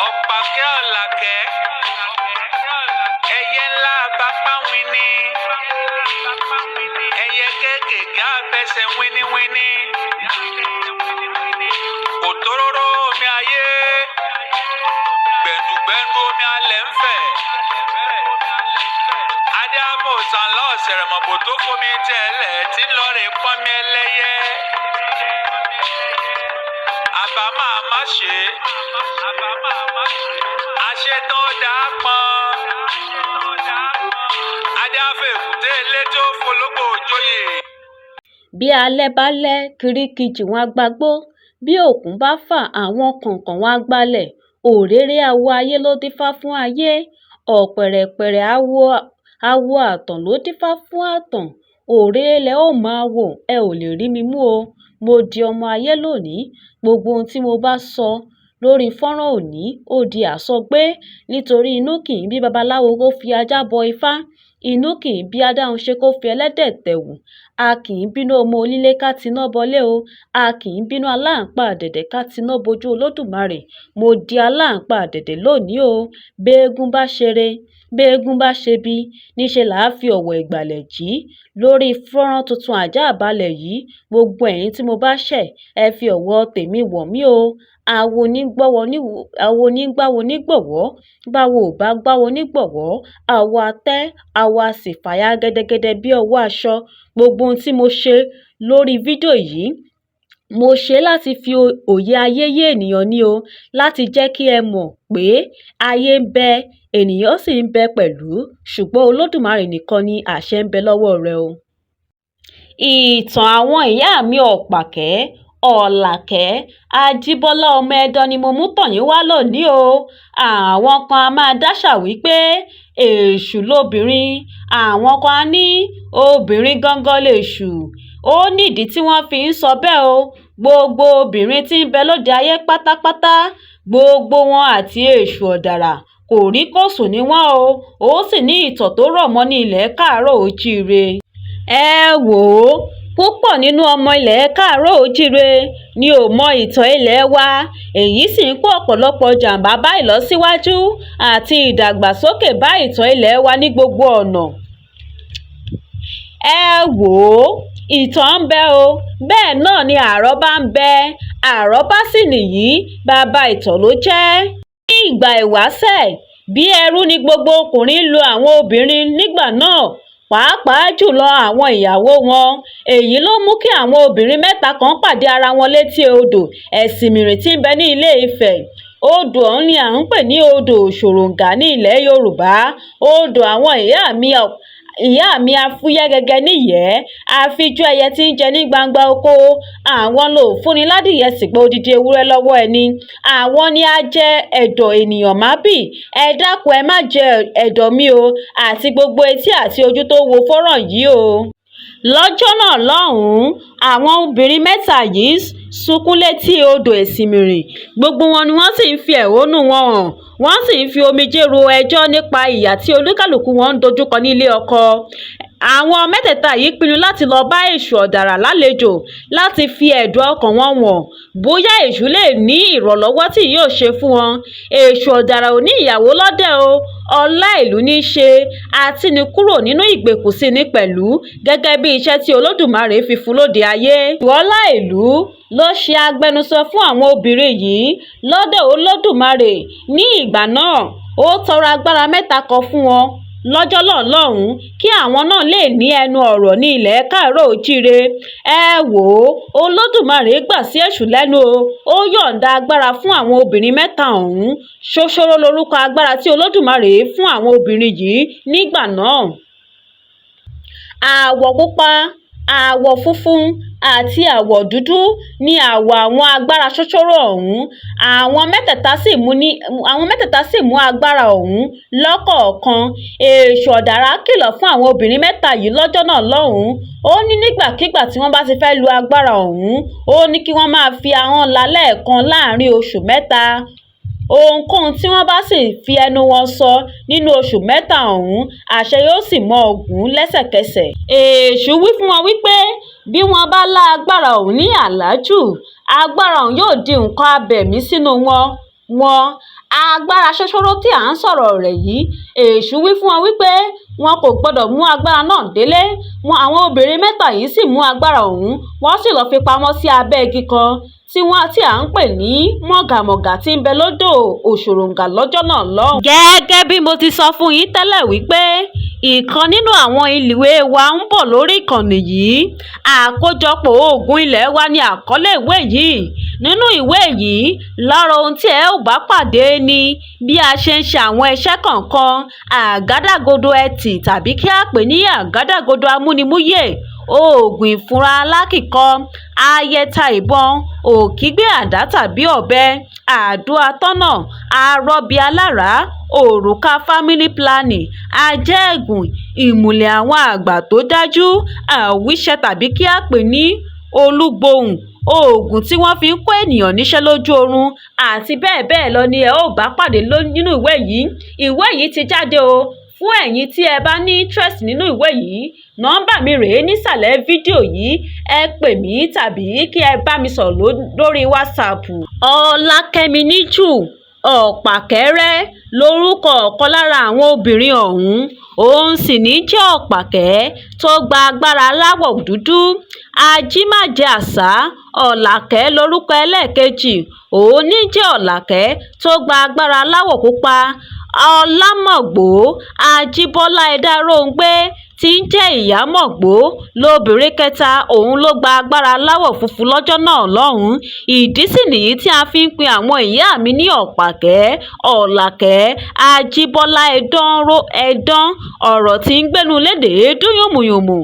ọ̀pàkẹ́ ọ̀làkẹ́ ẹyẹ ńlá bàbá wíní ẹyẹ kéékèèké abẹ́sẹ̀ wíníwíní òtóróró omi ayé gbẹ̀ndùgbẹ̀ndù omi alẹ́ ń fẹ̀ adé abòsàn lọ́ọ̀sẹ̀rẹ̀ mọ̀bò tó fomi tẹ̀lẹ̀ tí ń lọ rè pọ́nmi ẹlẹ́yẹ àbá máa má ṣe àṣetán dáa pọn adé afẹ́kùté elétò fológbò òjòyè. bí alẹ́ bá lẹ́ kirikijì wọn á gbagbó bí òkun bá fà àwọn kọ̀ọ̀kan wọn á gbalẹ̀ òréré awo ayé ló dífá fún ayé ọ̀pẹ̀rẹ̀pẹ̀rẹ̀ awo àtàn ló dífá fún àtàn òréré lẹ ó máa wò ẹ ò lè rí mi mú o mo di ọmọ ayé lónìí gbogbo ohun tí mo bá sọ lórí fọ́nrán òní ó di àsọgbé nítorí inú kì í bí babaláwo kó fi ajá bọ ifá inú kì í bí adáhunṣe kó fi ẹlẹ́dẹ̀ tẹ̀wù a kì í bínú ọmọ onílé ká tiná bọlé o a kì í bínú aláǹpá àdẹ̀dẹ̀ ká tiná bojú olódùmarè mo di aláǹpá àdẹ̀dẹ̀ lónìí o béégún bá ṣeré béégún bá ṣebi níṣẹ́ là á fi ọ̀wọ̀ ìgbàlẹ̀ jí lórí fọ́nrán tuntun àjààbálẹ̀ yìí gbogbo ẹ̀yin tí mo bá ṣẹ̀ ẹ fi ọ̀wọ̀ tèmi wọ̀ mí o àwo onígbàwo nígbọ̀wọ́ báwo ò bá gbáwo nígbọ̀wọ́ àwo atẹ́ àwo a sì fàya gẹ́dẹ́gẹ́dẹ́ bí ọwọ́ aṣọ gbogbo ohun tí mo ṣe lórí fídíò yìí mo ṣe láti fi òye ayé yé ènìyàn ni o láti jẹ́ kí ẹ mọ̀ pé ayé ń bẹ ènìyàn sì ń bẹ pẹ̀lú ṣùgbọ́n olódùmarè nìkan ni àṣẹ ń bẹ lọ́wọ́ rẹ̀ o. ìtàn àwọn ìyá mi ọ̀pàkẹ́ ọ̀làkẹ́ ajíbọ́lá ọmọ ẹdọ ni mo mú tàn yín wá lónìí o àwọn kan a máa dáṣà wípé èṣù lobìnrin àwọn kan á ní obìnrin gangan lèṣù ó nídìí tí wọ́n fi ń sọ bẹ́ẹ̀ o gbogbo obìnrin tí ń bẹ lóde ayé pátápátá gbogbo wọn àti èṣù ọ̀dàrà kò rí kò sùn ní wọ́n o ó sì ní ìtàn tó rọ̀ mọ́ ní ilẹ̀ káàárọ̀ òjíire ẹ wò ó púpọ̀ nínú ọmọ ilẹ̀ káàárọ̀ òjíire ni ò mọ ìtàn ilẹ̀ wa èyí sì ń kó ọ̀pọ̀lọpọ̀ jàǹbá bá ìlọsíwájú àti ìdàgbàsókè bá ìtàn ilẹ̀ wa ní gbogbo ọ̀nà ẹ wò ó ìtàn ń bẹ o bẹ́ẹ̀ náà ni àrọ́bá ń bẹ àrọ́bá sì nìyí bàbá ìtàn ló jẹ́ ní ìgbà ìwáṣẹ̀ bí ẹrú ni gbogbo ọkùnrin lu àwọn obìnrin nígbà náà pàápàá jùlọ àwọn ìyàwó wọn èyí ló mú kí àwọn obìnrin mẹ́ta kan pàdé ara wọn létí odò ẹ̀sìnmìrìn tí ń bẹ ní ilé Ifẹ̀ odò ọ̀hún ni à ń pè ní odò Òṣòròǹgà ní ilẹ̀ Yorùbá odò àwọn ìyá mi afúyẹ́ gẹ́gẹ́ níyẹ́ àfijú ẹyẹ tí ń jẹ ní gbangba oko àwọn lò fúnni ládìyẹ sìgbà odidi ewúrẹ́ lọ́wọ́ ẹni àwọn ni a jẹ ẹ̀dọ̀ ènìyàn má bì ẹ dákun ẹ má jẹ ẹ̀dọ̀ mi o àti gbogbo etí àti ojú tó wo fọ́nrán yìí o. lọ́jọ́ náà lọ́hùn-ún àwọn obìnrin mẹ́ta yìí sunkún létí odò ẹ̀sìnmìrìn gbogbo wọn ni wọ́n sì ń fi ẹ̀hónú wọn hàn wọ́n sì ń fi omijé ro ẹjọ́ nípa ìyà tí olúkálùkù wọn ń dojúkọ nílé ọkọ àwọn mẹ́tẹ̀ẹ̀ta yìí pinnu láti lọ bá èṣù ọ̀dàrà lálejò láti fi ẹ̀dùn ọkàn wọn wọ̀n bóyá èṣù lè ní ìrànlọ́wọ́ tí yóò ṣe fún wọn èṣù ọ̀dàrà ò ní ìyàwó lọ́dẹ o ọlá ìlú ní í ṣe àti ní kúrò nínú ìgbèkùn sí ní pẹ̀lú gẹ́gẹ́ bí iṣẹ́ tí olódùmarè fi fún lóde ayé ọlá ìlú ló ṣe agbẹnusọ fún àwọn obìnrin yìí lọ́dọ̀ olódùmarè ní ìgbà náà ó tọrọ agbára mẹ́ta kan fún wọn lọ́jọ́ náà lọ́hùn-ún kí àwọn náà lè ní ẹnu ọ̀rọ̀ ní ilẹ̀ káàárọ̀ òjíire ẹ wò ó olódùmarè gbà sí èṣù lẹ́nu o ó yọ̀ǹda agbára fún àwọn obìnrin mẹ́ta ọ̀hún ṣoṣoro lorúkọ agbára tí olódùmarè fún àwọn obìnrin yìí nígbà náà àwọ̀ pupa àwọ̀ funfun àti àwọ̀ dúdú ní àwọ̀ àwọn agbára ṣoṣoro ọ̀hún àwọn mẹ́tẹ̀ẹ̀ta sì mú agbára ọ̀hún lọ́kọ̀ọ̀kan èṣù ọ̀dàrà kìlọ̀ fún àwọn obìnrin mẹ́ta yìí lọ́jọ́ náà lọ́hùn-ún ó ní nígbàkigbà tí wọ́n bá ti fẹ́ lu agbára ọ̀hún ó ní kí wọ́n máa fi ahọ́n la lẹ́ẹ̀kan láàrin oṣù mẹ́ta ohunkóhun tí wọ́n bá sì fi ẹnu wọn sọ nínú oṣù mẹ́ta ọ̀hún àṣẹ yóò sì mọ ògún lẹ́sẹ̀kẹsẹ̀ èṣù wí fún wọn wípé bí wọ́n bá lá agbára ọ̀hún ní àlájù agbára ọ̀hún yóò di nǹkan abẹ̀mí sínú wọn wọn. Agbára ṣoṣóró tí à ń sọ̀rọ̀ rẹ̀ yìí, èṣù wí fún wọn wípé wọn kò gbọdọ̀ mú agbára náà délé. Àwọn obìnrin mẹ́ta yìí sì mú agbára ọ̀hún, wọ́n sì lọ́ọ́ fi pamọ́ sí abẹ́ igi kan tí à ń pè ní mọ̀gàmọ̀gà tí ń bẹ lódò òṣòròǹgà lọ́jọ́ náà lọ́hùn. Gẹ́gẹ́ bí mo ti sọ fún yín tẹ́lẹ̀ wípé ìkan nínú àwọn ìwé wa ń bọ̀ lórí ìkànnì yìí. Àkójọpọ̀ oògùn ilẹ̀ wa ni àkọlé ìwé yìí. Nínú ìwé yìí, lára ohun tí ẹ ò bá pàdé ni bí a ṣe ń ṣe àwọn iṣẹ́ kọ̀ọ̀kan, àgádágodo ẹtì tàbí kí a pè ní àgádágodo amúnimúyè, oògùn ìfúnra alákìkọ, ayẹta ìbọn, òkígbé àdá tàbí ọ̀bẹ, àdó atọ́nà, arọ́bí alára, òrùka family planning, ajẹ́gùn, ìmùlẹ̀ àwọn àgbà tó dájú, àwíṣẹ tàbí kí a pè ní olúgbòhùn, oògùn tí wọ́n fi ń kó ènìyàn níṣẹ́ lójú oorun àti bẹ́ẹ̀ bẹ́ẹ̀ lọ ni ẹ ó bá pàdé nínú ìwé yìí. Ìwé yìí ti jáde o. Fún ẹ̀yin tí ẹ bá ní interest nínú ìwé yìí, nọ́mbà mi rèé nísàlẹ̀ fídíò yìí. Ẹ pè mí tàbí kí ẹ bá mi sọ̀rọ̀ lórí WhatsApp. Ọlákẹ́mi Níjù Ọ̀pàkẹ́rẹ́ lórúkọ ọ̀kan lára àwọn obìnrin ọ̀hún. Òun sì ní jẹ́ Ọ̀pàkẹ́ tó gba agbára aláwọ̀ dúdú. Ajímàjẹ àṣà Ọ̀làkẹ́ lórúkọ ẹlẹ́ẹ̀kejì. Òun ní jẹ́ Ọ̀làkẹ́ tó gba agbára aláwọ̀ pupa. Ọlámọ̀gbó Ajíbọ́lá Ẹ̀dáróńgbé tí ń jẹ́ Ìyámọ̀gbó lóbìnrin kẹta. Òun ló gba agbára aláwọ̀ funfun lọ́jọ́ náà lọ́hùn-ún. Ìdí sì nìyí tí a fi ń pe àwọn ìyá mi ní Ọ̀pàkẹ́, Ọ̀làkẹ́, Ajíbọ́lá Ẹ̀dán, ọ̀rọ̀ tí ń gbénu lédè dún yùmùyùmù.